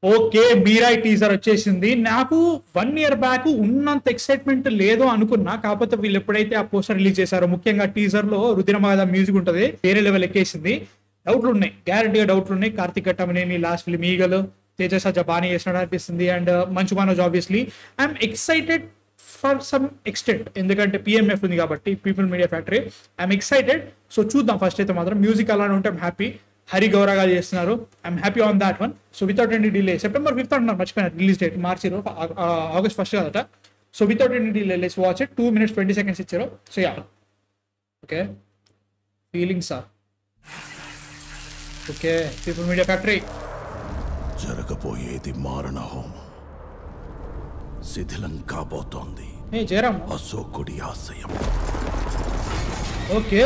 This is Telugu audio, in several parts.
ఓకే, మీరాయ్ టీజర్ వచ్చేసింది. నాకు 1 year బ్యాక్ ఉన్నంత ఎక్సైట్మెంట్ లేదో అనుకున్నా, కాకపోతే వీళ్ళు ఎప్పుడైతే ఆ పోస్టర్ రిలీజ్ చేశారో, ముఖ్యంగా టీజర్ లో రుద్రమాద మ్యూజిక్ ఉంటుంది, వేరే లెవెల్ ఎక్కేసింది. డౌట్లు ఉన్నాయి, గ్యారంటీగా డౌట్లు ఉన్నాయి. కార్తిక్ ఘట్టమనేని లాస్ట్ ఫిల్మ్ ఈగలు, తేజస్ బాగానే చేసినట్టు అనిపిస్తుంది. And Manchu Manoj obviously I'm excited for some extent, ఎందుకంటే పిఎంఎఫ్ ఉంది కాబట్టి, people Media factory. I'm excited. So చూద్దాం. ఫస్ట్ అయితే మాత్రం మ్యూజిక్ అలానే ఉంటే ఐమ్ హ్యాపీ. హరి గౌరగా చేస్తున్నారు, I'm happy on that one. So without any delay, September 5th అంటున్నారు, మర్చిపోయినారు రిలీజ్ డేట్. August 1st కదట. So without any delay let's watch it. 2 minutes 20 seconds ఇచ్చారు. సో యా, ఓకే, ఫీలింగ్సా? ఓకే, పీపుల్ మీడియా ఫ్యాక్టరీ. జరగబోయేది మారణ హోమం. శిథిలం కాబోతోంది జయరామ్. అశోకుడి ఆశయం. ఓకే,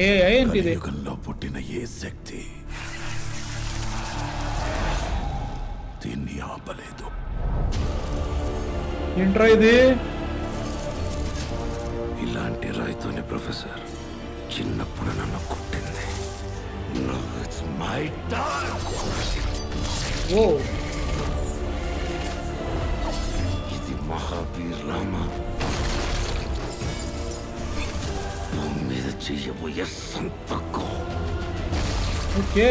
ఏంటిది? యుగంలో పుట్టిన ఏ శక్తి దీన్ని ఆపలేదు. ఏంట్రా ఇది? ఇలాంటి రాయితోనే ప్రొఫెసర్ చిన్నప్పుడు నన్ను కుట్టింది. ఓ, ఇది మహావీర్ రామ మీద చెయ్యబోయే సంతకం. ఓకే,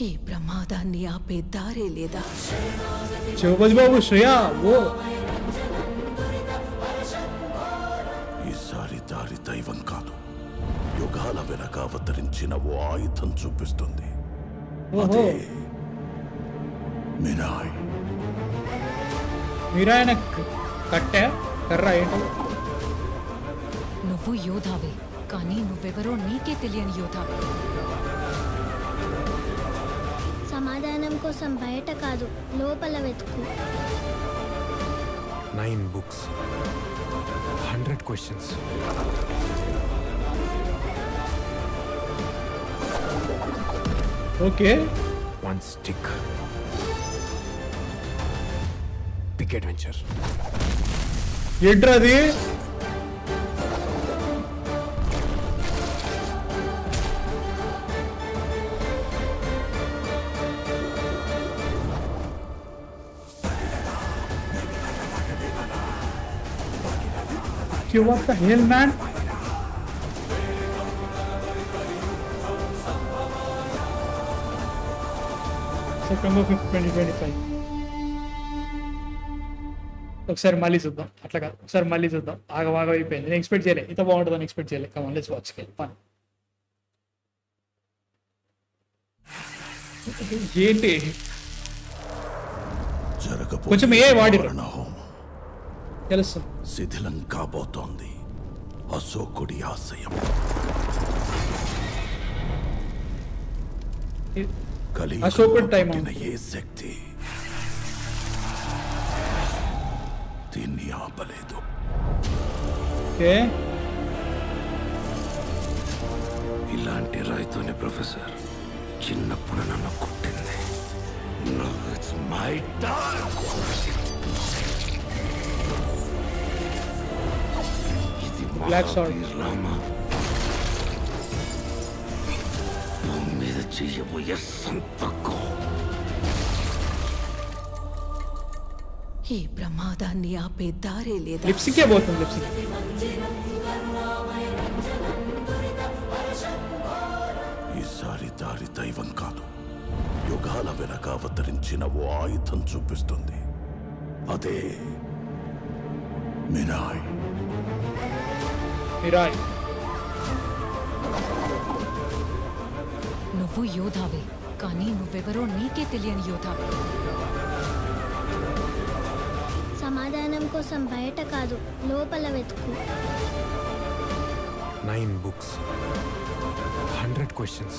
ఈ ప్రమాదాన్ని ఆపే దారే లేదా? శివపతి బాబు, శ్రేయా. ఓ, ఈసారి దారి దైవం కాదు, యుగాల వెనక అవతరించిన ఓ ఆయుధం చూపిస్తుంది. ఓహో, మినాయ్. మీరాయన కట్టా కర్రా ఏంటో? నువ్వు యోధావే, కానీ నువ్వెవరో నీకే తెలియని యోధావే. సమాధానం కోసం బయట కాదు, లోపల వెతుకు. 9 books, 100 questions. Okay, 1 stick. Big adventure. ఏంట్రా అది? What the hell, man? September 5th, 2025. ఒకసారి మళ్ళీ చూద్దాం. అట్లా కాదు, ఒకసారి మళ్ళీ చూద్దాం. ఆగవాగం అయిపోయింది. నేను ఎక్స్పెక్ట్ చేయలే, ఇంత బాగుంటుందని ఎక్స్పెక్ట్ చేయలే. కమాన్, లెట్స్ వాచ్. ఫన్. ఏంటి కొంచెం ఏ వాడి తెలుసు. శిథిలం కాబోతోంది అశోకుడి ఆశయం. అశోకుడి టైం. ఏ శక్తి దీన్ని ఆపలేదు. ఓకే, ఇలాంటి రాయితోనే ప్రొఫెసర్ చిన్నప్పుడు నన్ను కుట్టింది. ఇది బ్లాక్ షార్ట్. రామ మీద చెయ్యబోయే సంతకం. ఈ ప్రమాదాన్ని ఆపే దారే లేదా? లిప్సింకే పోతుంది. లిప్సింగ్. ఈసారి దారి దైవం కాదు, యుగాల వెనక అవతరించిన ఓ ఆయుధం చూపిస్తుంది. అదే మినాయ్. మీరాయ్. నువ్వు యోధావే, కానీ నువ్వెవరో నీకే తెలియని యోధావే. సమాధానం కోసం బయట కాదు, లోపల వెతుకు. 9 books, 100 questions.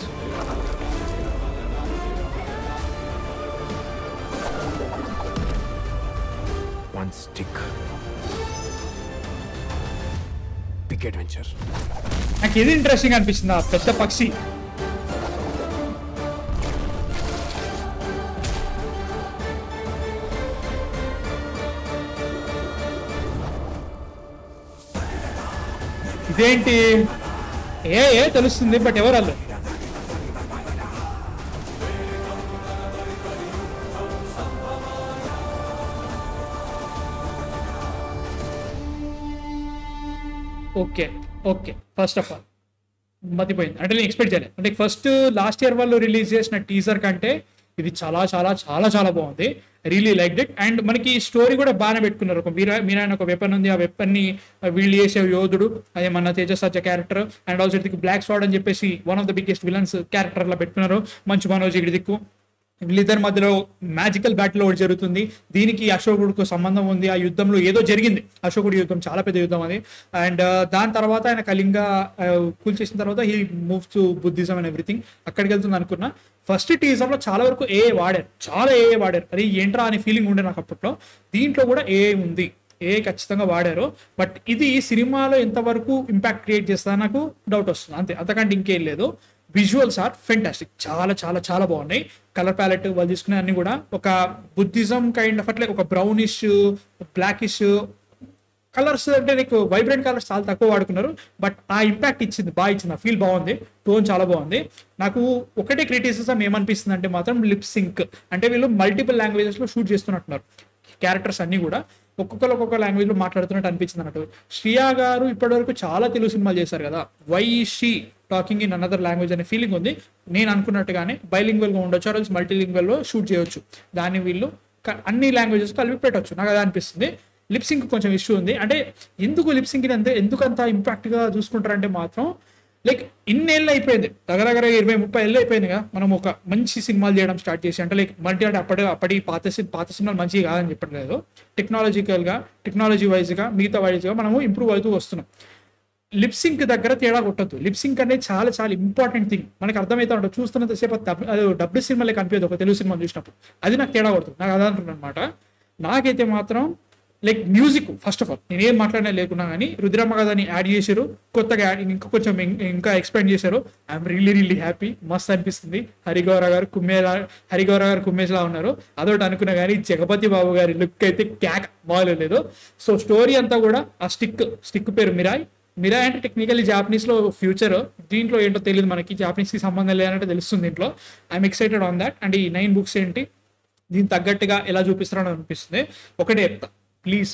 One stick. Big adventure. నాకు ఇది ఇంట్రెస్టింగ్ అనిపిస్తుంది. ఆ పెద్ద పక్షి. ఇదేంటి? ఏ తెలుస్తుంది, బట్ ఎవరు వాళ్ళు? Okay okay first of all మతిపోయింది అంటే నేను ఎక్స్పెక్ట్ చేయలేదు. అంటే ఫస్ట్ లాస్ట్ ఇయర్ వాళ్ళు రిలీజ్ చేసిన టీజర్ కంటే ఇది చాలా చాలా చాలా చాలా బాగుంది. Really like it. అండ్ మనకి స్టోరీ కూడా బాగానే పెట్టుకున్నారు. ఒక మీరైన ఒక వెపన్ ఉంది, ఆ వెపన్ ని వీళ్ళు చేసే యోధుడు అదే మన తేజస్సజ్జ క్యారెక్టర్. అండ్ ఆల్సో ఇదికి బ్లాక్ స్వాడ్ అని చెప్పేసి one of the biggest villains character లా పెట్టుకున్నారు. మంచు మనోజ్ ఇడి దిక్కు వీళ్ళిద్దరి మధ్యలో మ్యాజికల్ బ్యాటిల్ ఒకటి జరుగుతుంది. దీనికి అశోకుడికి సంబంధం ఉంది. ఆ యుద్ధంలో ఏదో జరిగింది, అశోకుడి యుద్ధం చాలా పెద్ద యుద్ధం అది. అండ్ దాని తర్వాత ఆయన కళింగ కూల్చేసిన తర్వాత he move to Buddhism and everything అక్కడికి వెళ్తుంది అనుకున్నా. ఫస్ట్ టీజర్ లో చాలా వరకు వాడారు, చాలా వాడారు. అది ఏంట్రా అనే ఫీలింగ్ ఉండే నాకు అప్పట్లో. దీంట్లో కూడా ఉంది, ఖచ్చితంగా వాడారు. బట్ ఇది సినిమాలో ఎంతవరకు ఇంపాక్ట్ క్రియేట్ చేస్తా నాకు డౌట్ వస్తుంది అంతే, అంతకంటే ఇంకేం లేదు. విజువల్స్ ఆర్ ఫెంటాస్టిక్, చాలా చాలా చాలా బాగున్నాయి. కలర్ ప్యాలెట్ వాళ్ళు తీసుకునే అన్ని కూడా ఒక బుద్ధిజం కైండ్ ఆఫ్ అట్లా ఒక బ్రౌనిష్ బ్లాకిష్ కలర్స్, అంటే నీకు వైబ్రెంట్ కలర్స్ చాలా తక్కువ వాడుకున్నారు. బట్ ఆ ఇంపాక్ట్ ఇచ్చింది, బాగా ఇచ్చింది, ఆ ఫీల్ బాగుంది, టోన్ చాలా బాగుంది. నాకు ఒకటే క్రిటిసిజం ఏమనిపిస్తుంది అంటే మాత్రం లిప్ సింక్. అంటే వీళ్ళు మల్టిపుల్ లాంగ్వేజెస్ లో షూట్ చేస్తున్నట్టున్నారు క్యారెక్టర్స్ అన్ని కూడా, ఒక్కొక్క లాంగ్వేజ్ లో మాట్లాడుతున్నట్టు అనిపించింది అన్నట్టు. శ్రియా గారు ఇప్పటివరకు చాలా తెలుగు సినిమాలు చేశారు కదా, why she talking in another language అనే ఫీలింగ్ ఉంది. నేను అనుకున్నట్టుగానే బైలింగ్వల్ గా ఉండొచ్చు, ఆర్ మల్టీలింగ్వల్ లో షూట్ చేయొచ్చు. దాన్ని వీళ్ళు అన్ని లాంగ్వేజెస్ కలిపి పెట్టవచ్చు, నాకు అదే అనిపిస్తుంది. లిప్ సింక్ కొంచెం ఇష్యూ ఉంది. అంటే ఎందుకు లిప్ సింక్ ఎందుకంత ఇంపాక్ట్ గా చూసుకుంటారంటే మాత్రం లైక్ ఇన్నేళ్ళు అయిపోయింది, దగ్గర 20-30 ఏళ్ళు అయిపోయింది కదా మనం ఒక మంచి సినిమాలు చేయడం స్టార్ట్ చేసి. అంటే లైక్ అంటే అప్పటి పాత సినిమాలు మంచిగా కాదని చెప్పట్లేదు, టెక్నాలజీ వైజ్ గా మిగతా వైజ్ గా మనము ఇంప్రూవ్ అవుతూ వస్తున్నాం. లిప్ సింక్ దగ్గర తేడా కొట్టద్దు. లిప్ సింక్ అనేది చాలా చాలా ఇంపార్టెంట్ థింగ్. మనకి అర్థమవుతా ఉంటుంది చూస్తున్నంత సేపు అది డబ్బు సినిమాలే కనిపించదు ఒక తెలుగు సినిమా చూసినప్పుడు. అది నాకు తేడా కొడుతుంది, నాకు అదే అంటున్నాను అనమాట. నాకైతే మాత్రం like music first of all నేను ఏం మాట్లాడినా లేకున్నా కానీ రుద్రమగధని యాడ్ చేశారు, కొత్తగా ఇంకా కొంచెం ఇంకా ఎక్స్పెండ్ చేశారు. ఐఎమ్ రియల్లీ హ్యాపీ, మస్త్ అనిపిస్తుంది. హరిగౌర గారు కుమ్మేజ్లా ఉన్నారు. అదొకటి అనుకున్నా కానీ జగపతి బాబు గారి లుక్ అయితే క్యాక్ బాగలేదు. సో స్టోరీ అంతా కూడా ఆ స్టిక్ పేరు మిరాయ్ అంటే టెక్నికల్లీ జాపనీస్ లో ఫ్యూచర్, దీంట్లో ఏంటో తెలియదు మనకి, జాపనీస్ కి సంబంధం లేదంటే తెలుస్తుంది దీంట్లో. I'm excited on that. And ఈ 9 బుక్స్ ఏంటి దీనికి తగ్గట్టుగా ఎలా చూపిస్తారని అనిపిస్తుంది. ఒకటే చెప్తా, please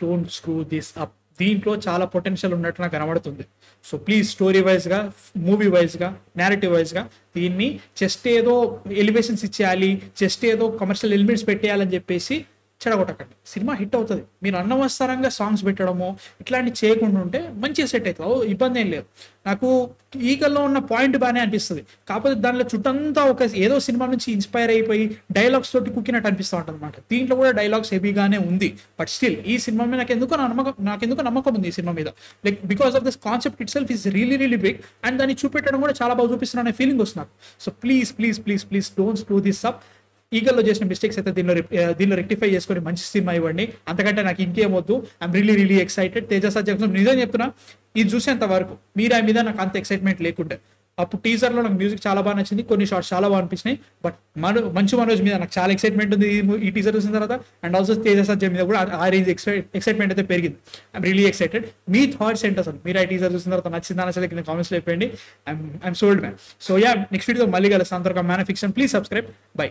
don't screw this up. దీంట్లో చాలా పొటెన్షియల్ ఉన్నట్టు నాకు కనబడుతుంది. సో ప్లీజ్ స్టోరీ వైజ్ గా, మూవీ వైజ్ గా, నేరేటివ్ వైజ్ గా దీన్ని జస్ట్ ఏదో ఎలివేషన్స్ ఇచ్చేయాలి, జస్ట్ ఏదో కమర్షియల్ ఎలిమెంట్స్ పెట్టేయాలని చెప్పేసి చెడగొట్టకండి. సినిమా హిట్ అవుతుంది. మీరు అనవసరంగా సాంగ్స్ పెట్టడము ఇట్లాంటివి చేయకుండా ఉంటే మంచిగా సెట్ అవుతుంది, ఇబ్బంది ఏం లేదు. నాకు ఈగల్లో ఉన్న పాయింట్ బాగానే అనిపిస్తుంది. కాకపోతే దానిలో చుట్టంతా ఒక ఏదో సినిమా నుంచి ఇన్స్పైర్ అయిపోయి డైలాగ్స్ తోటి కుక్కినట్టు అనిపిస్తూ ఉంటుంది అనమాట. దీంట్లో కూడా డైలాగ్స్ హెవీగానే ఉంది. బట్ స్టిల్ ఈ సినిమా మీద నాకెందుకో నమ్మకం ఉంది ఈ సినిమా మీద. Like because of this concept itself is really big. అండ్ దాన్ని చూపెట్టడం కూడా చాలా బాగా చూపిస్తున్నా అనే ఫీలింగ్ వస్తుంది నాకు. So please don't screw this up. ఈగల్లో చేసిన మిస్టేక్స్ అయితే దీనిలో రెక్టిఫై చేసుకొని మంచి సినిమా ఇవ్వండి, అంతకంటే నాకు ఇంకేమొద్దు. I'm really excited. తేజస్సజ్జ నిజం చెప్తున్నా, ఇది చూసేంత వరకు మీరా మీద నాకు అంత ఎక్సైట్మెంట్ లేకుంటే. అప్పుడు టీజర్ లో నాకు మ్యూజిక్ చాలా బాగా నచ్చింది, కొన్ని షార్ట్స్ చాలా బాగా అనిపించినాయి. బట్ మంచు మనోజ్ మీద నాకు చాలా ఎక్సైట్మెంట్ ఉంది ఈ టీజర్ చూసిన తర్వాత. అండ్ ఆల్సో తేజస్సజ్జ మీద కూడా ఆ రేంజ్ ఎక్సైట్మెంట్ అయితే పెరిగింది. I'm really excited. Me thoughts ఏంటి అసలు? మీరు ఆ టీజర్ చూసిన తర్వాత నచ్చిందా నచ్చలేదు కింద కామెంట్స్ లో చెప్పండి. I'm sold man. So yeah, next video మళ్ళీ కలుస్తాను. అంతవరకు man fiction. Please subscribe. By.